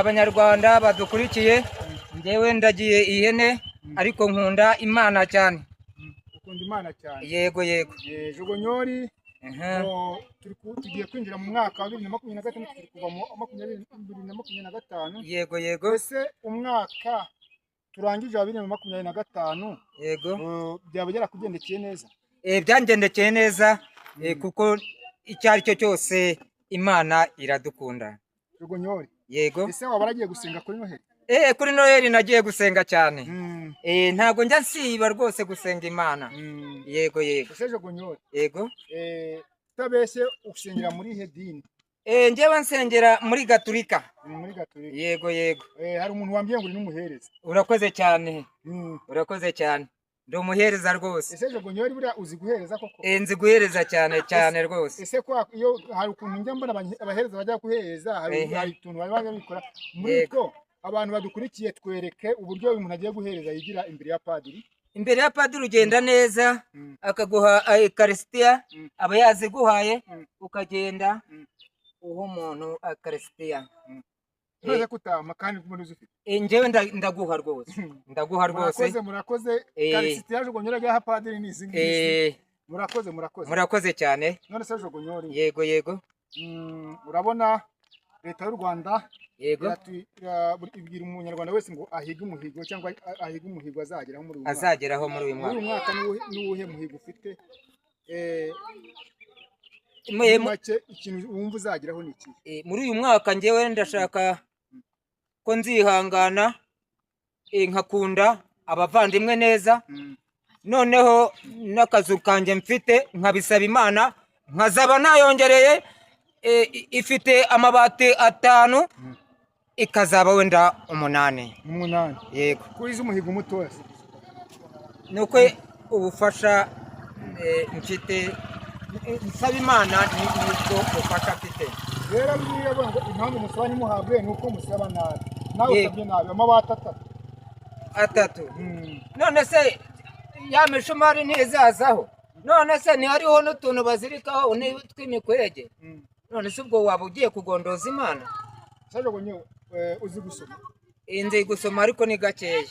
Abanyarwanda badukurikiye ngewe ndagiye ihene ariko nkunda Imana cyane. Ukunda Imana cyane? Yego yego. Jogonyori tugiye kwinjira mu mwaka wa 2026 kuva mu 2025. Yego yego. Ese umwaka turangije wa 2025 yego byaba byarakugendekeye neza? Byangendekeye neza kuko icyo ari cyo cyose Imana iradukunda. Jogonyori. Yego. Ese waba waragiye gusenga kuri Noheli? Kuri Noheli nagiye gusenga cyane. Ntago njya nsiba rwose gusenga Imana. Yego yego. Ese Jogonyori. Yego. Utabeshye usengera muri he dini? Njyewe nsengera muri Gatulika. Muri Gatulika. Yego yego. Hari umuntu wambwiye ngo uri n'umuhereza. Urakoze cyane. Urakoze cyane. Ndi umuhereza rwose. Ese Jogonyori buriya uzi guhereza koko? Nzi guhereza cyane cyane rwose. Ese ko iyo hari ukuntu njya mbona abahereza bajya guhereza hari utuntu bari babikora muri two abantu badukurikiye twereke uburyo uyu muntu agiye guhereza yigira imbere ya padiri. Imbere ya padiri ugenda neza akaguha Eucharistia aba yaziguhaye ukagenda uho umuntu Eucharistia. Ntuze kutama kandi kumwe uzifite. Njyewe ndaguha rwose. Ndaguha rwose. Murakoze. Eucharistia Jogonyori ya padiri ni izingizi. Murakoze. Murakoze cyane. None se Jogonyori. Yego yego. Urabona leta y'u Rwanda yego ibwira umunyarwanda wese ngo ahige umuhigo cyangwa ahige umuhigo azageraho muri uyu mwaka. Uyu mwaka n'uwuhe muhigo ufite? Make ikintu wumva uzageraho ni iki? Muri uyu mwaka njyewe ndashaka ko nzihangana nkakunda abavandimwe neza, noneho n'akazu kanjye mfite nkabisaba Imana nkazaba nayongereye ifite amabati 5 ikazaba wenda 8. Yego. Kuri izo muhigo mutoya nuko ubufasha mfite nsaba Imana niko ubufasha mfite. Rero niyo ngo impamvu musaba nimuhabwe nuko musaba nabi. Nawe usabye nabi amabati 3. None se ya mishumari ntizazaho? None se ni hariho n'utuntu bazirikaho tw'imikwege? None se ubwo waba ugiye kugondoza Imana? Jogonyori uzi gusoma? Nzi gusoma ariko ni gakeya.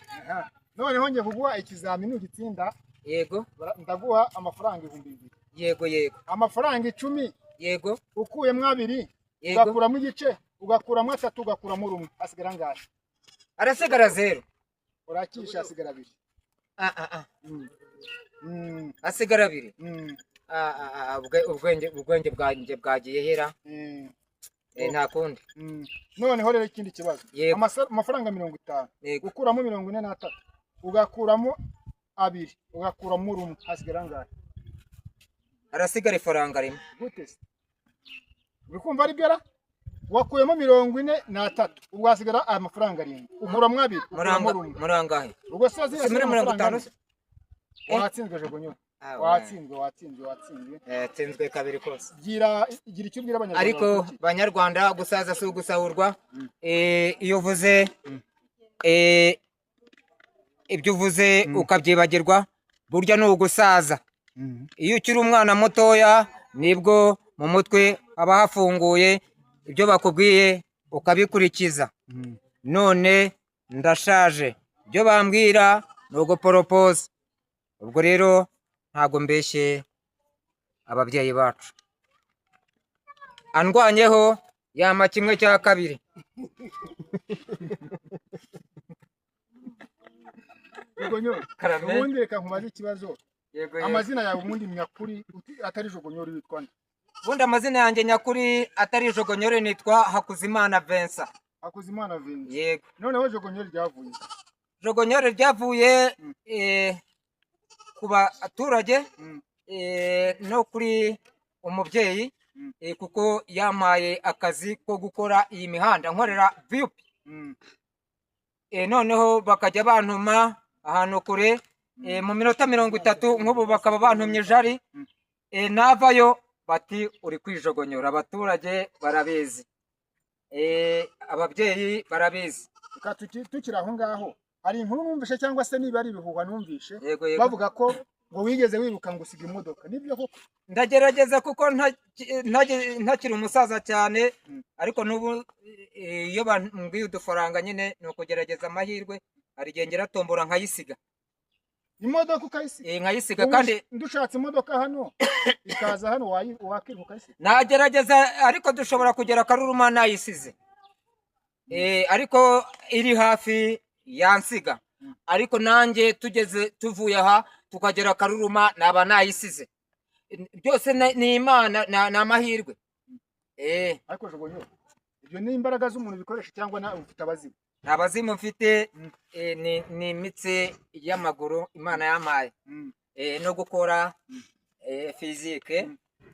Noneho ngiye kuguha ikizamini ugitsinda. Yego. Ndaguha amafaranga 2,000. Yego yego. Amafaranga 10. Yego. Ukuyemo 2 ugakuramo igice, ugakuramo 3, ugakuramo 1 hasigara ngahe? Arasigara 0. Urakisha hasigara 2. Hasigara 2. Ubwenge bwanjye bwagiye hera. Nta kundi. Noneho rero ikindi kibazo. Amafaranga 50. Ukuramo 43. Ugakuramo 2. Ugakuramo 1 hasigara ngahe? Arasigara ifaranga rimwe. Gute se? Bikumva ari bera? Wakuyemo 43. Ubwo hasigara amafaranga 7. Ukuramo 2. Murangahe? Ubwo se azira 50. Watsinzwe Jogonyori. Watsinzwe. Tsinzwe kabiri kose. Gira icyo ubwira abanyarwanda. Ariko banyarwanda gusaza si ugusahurwa. Iyo uvuze ibyo uvuze ukabyibagirwa burya ni ugusaza. Iyo ukiri umwana mutoya nibwo mu mutwe haba hafunguye ibyo bakubwiye ukabikurikiza. None ndashaje, ibyo bambwira ni uguporopoza. Ubwo rero ntago mbeshye ababyeyi bacu. Andwanyeho yama 1/2. Jogonyori. Ubundi reka nkubaze ikibazo. Amazina yawe ubundi nyakuri atari Jogonyori witwa nde? Ubundi amazina yanjye nyakuri atari Jogonyori nitwa Hakuzimana Vincent. Hakuzimana Vincent. Yego. Noneho Jogonyori ryavuye? Jogonyori ryavuye ku baturage no kuri umubyeyi kuko yamaye akazi ko gukora iyi mihanda nkorera VUP. Noneho bakajya bantuma ahantu kure mu minota 30 nk'ubu bakaba bantumye jari navayo bati uri kwijogonyora. Abaturage barabizi, ababyeyi barabizi. Tukira aho ngaho hari inkuru numvishe cyangwa se niba ari ibihuha numvishe Yego. bavuga ko ngo wigeze wiruka ngo usiga imodoka nibyo koko ndagerageza kuko ntakiri umusaza cyane ariko n'ubu iyo bambwiye udufaranga nyine ni ukugerageza amahirwe hari igihe ngera tombora nkayisiga imodoka ukayisiga nkayisiga kandi ndushatse imodoka hano ikaza hano wakiruka ukayisiga nagerageza ariko dushobora kugera Karuruma nayisize ariko iri hafi yansiga ariko nanjye tuvuye aha tukagera Karuruma naba nayisize byose ni Imana ni amahirwe ariko jogonyo ibyo ni imbaraga z'umuntu bikoresha cyangwa nawe ufite abazimu nta bazimu mfite ni imitsi y'amaguru Imana yampaye no gukora fizike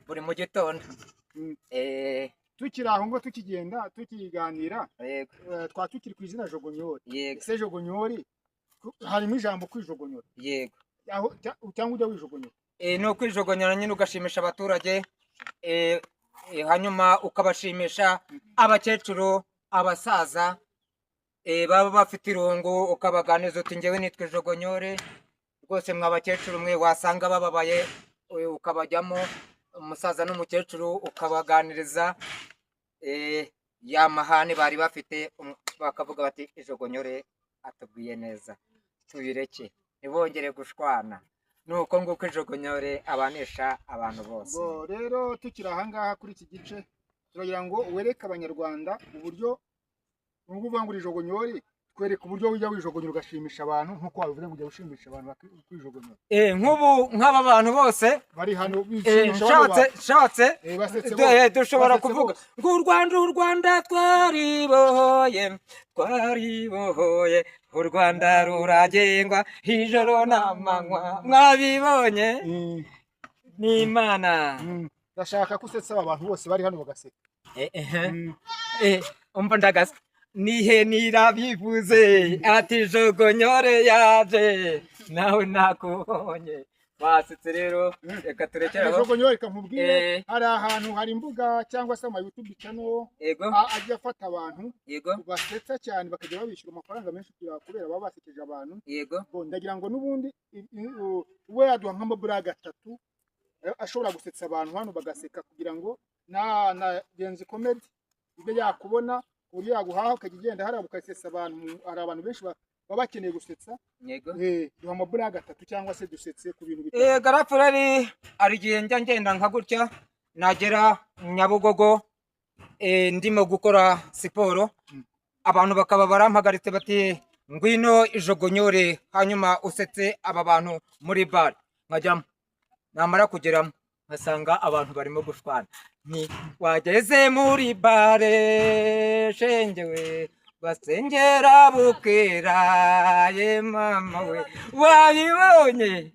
buri mu gitondo tukiri aho ngo tukigenda tukiganira twa tukiri ku izina jogonyori ese jogonyori harimo ijambo kwijogonyora yego cyangwa ujya wijogonyora ni ukwijogonyora nyine ugashimisha abaturage hanyuma ukabashimisha abakecuru abasaza baba bafite irungu ukabaganiza uti ngewe nitwe jogonyore rwose mwa bakecuru mwe wasanga bababaye ukabajyamo umusaza n'umukecuru ukabaganiriza ya mahane bari bafite bakavuga bati ijogonyore atubwiye neza tubireke ntibongere gushwana nuko nguko ijogonyore abanisha abantu bose rero tukiri ahangaha kuri iki gice turagira ngo wereke abanyarwanda uburyo nubwo uvuga ngo ijogonyore twereka uburyo ujya wijogonyora ugashimisha abantu nk'uko wabivuze ngo ujya ushimisha abantu bakwijogonyora nk'ubu nk'aba bantu bose bari hano shatse dushobora kuvuga ngo u Rwanda twaribohoye u Rwanda ruragengwa ijoro n'amanywa mwabibonye ni Imana ndashaka ko usetsa abantu bose bari hano bagaseka umva ndagasa nihe nirabivuze ati jogonyore yaje nawe nakubonye basetse rero reka turekere aho jogonyore kamubwire hari ahantu hari imbuga cyangwa se ama YouTube channel ajya afata abantu basetsa cyane bakajya babishyura amafaranga menshi kubera baba basekeje abantu ndagira ngo nubundi we yaduha nk'amabura gatatu ashobora gusetsa abantu hano bagaseka kugira ngo na genzi comedy ibyo yakubona uri yaguhaha ukajya ugenda hari ukasesa abantu hari abantu benshi baba bakeneye gusetsa duha amabura gatatu cyangwa se dusetse ku bintu bitandukanye garafurari ari gihe ngenda nka gutya nagera Nyabugogo ndimo gukora siporo abantu bakaba barampagaritse bati ngwino ijogonyore hanyuma usetse aba bantu muri bar nkajyamo namara kugeramo nkasanga abantu barimo gushwana ni wageze muri bare shengewe basengera bukera ye mama we wabibonye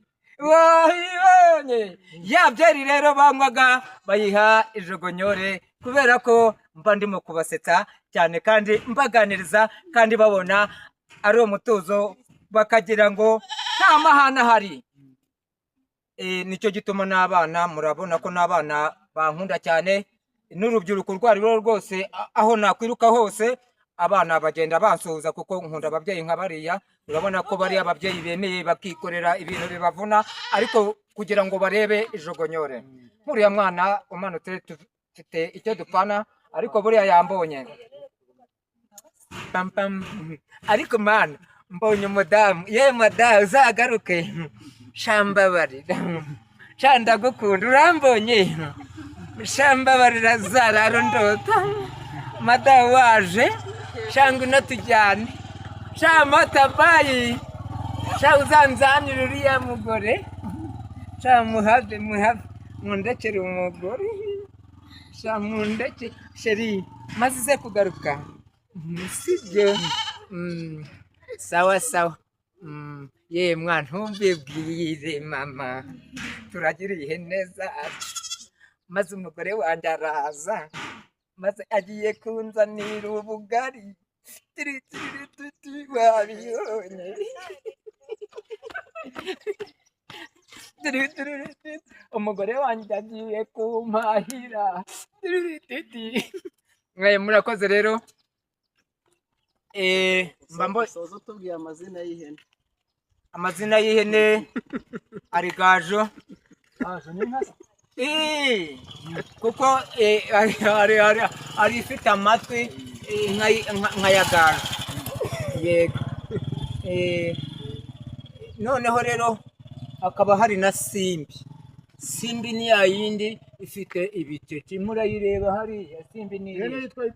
ya byeri rero banywaga bayiha ijogonyore kubera ko mba ndimo kubasetsa cyane kandi mbaganiriza kandi babona ari umutuzo bakagira ngo nta mahana hari nicyo gituma n'abana murabona ko n'abana bankunda cyane n'urubyiruko rwariro rwose aho nakwiruka hose abana bagenda bansuhuza kuko nkunda ababyeyi nka bariya urabona ko bari ababyeyi bemeye bakikorera ibintu bibavuna ariko kugira ngo barebe ijogonyore nkuriya mwana umanutse tufite icyo dupana ariko buriya yambonye ariko mana mbonye umudamu ye madamu uzagaruke shambabarira ndagukunda urambonye shambabarira zararo ndota madamu waje shanga ino tujyane shamatabayi uzanzanira uriya mugore muhave mundekere umugore mundeke sheri maze uze kugaruka sibyo sawa ye mwana ntumbibwire mama turagiriye neza maze umugore wanjye araza maze agiye kunzanira ubugari wabibonye umugore wanjye agiye kumpahira murakoze rero soza tubwiye amazina y'ihene amazina y'ihene ari Gaju. Gaju ni inka? Kuko ari ifite amatwi nka ya Gaju. Yego. Noneho rero hakaba hari na Simbi. Simbi ni ya yindi ifite ibiteti, murayireba hariya. Simbi ni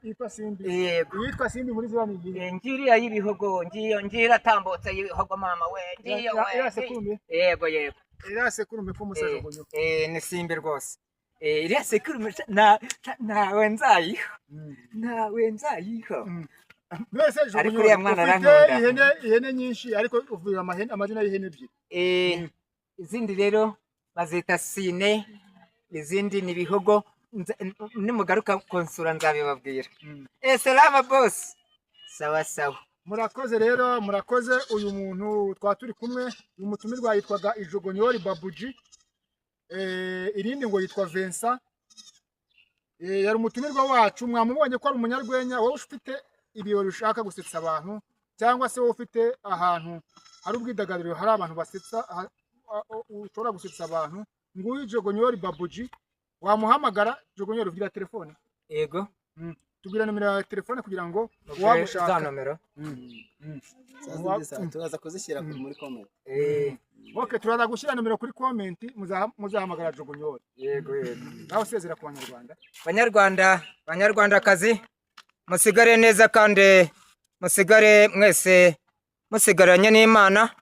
yitwa Simbi. Yego. Yitwa Simbi muri ziriya ni iyihe? Ngiriya y'ibihogo, ngira atambutse y'ibihogo mama we. Iriya sekurume? Yego. Iriya sekurume k'umusaza Gonyo. Ni Simbi rwose. Iriya sekurume nawe nzayiha. Mwese ariko uriya mwana arankunda. Ihene nyinshi ariko uvuye amazina y'ihene ebyiri. Izindi rero bazita Sine, izindi ni Bihogo. Nimugaruka konsura nzabibabwira. Salama boss. Sawa. Murakoze rero, murakoze. Uyu muntu twa turi kumwe, uyu mutumirwa yitwaga Ijogonyori Babuji. Irindi ngo yitwa Vincent. Yari umutumirwa wacu, mwamubonye ko ari umunyarwenya. Wowe ufite ibirori ushaka gusetsa abantu, cyangwa se wowe ufite ahantu hari ubwidagaduriro hari abantu basetsa, ushobora gusetsa abantu, nguyu Ijogonyori Babuji, wamuhamagara. Ijogonyori ugira telefone? Yego. Tubwira nomero ya telefone kugira ngo wagushaka. Za nomero turaza kuzishyira muri comment. Okay, turaza gushyira nomero kuri comment, muzahamagara Ijogonyori. Yego. Naho sezera ku Banyarwanda. Banyarwandakazi, musigare neza kandi musigare mwese musigaranye n'Imana,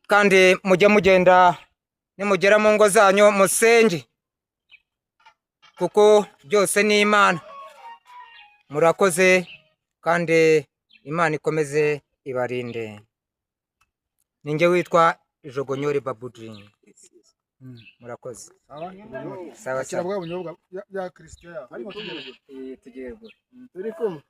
kandi mujye mugenda nimugera mu ngo zanyu musenge, kuko byose ni Imana. Murakoze kandi Imana ikomeze ibarinde. Ninjye witwa Ijogonyori Babuji. Murakoze. Sawa. Kira bwa bunyobwa ya Kristo ya. Harimo tugerego. Tugerego. Turi kumwe.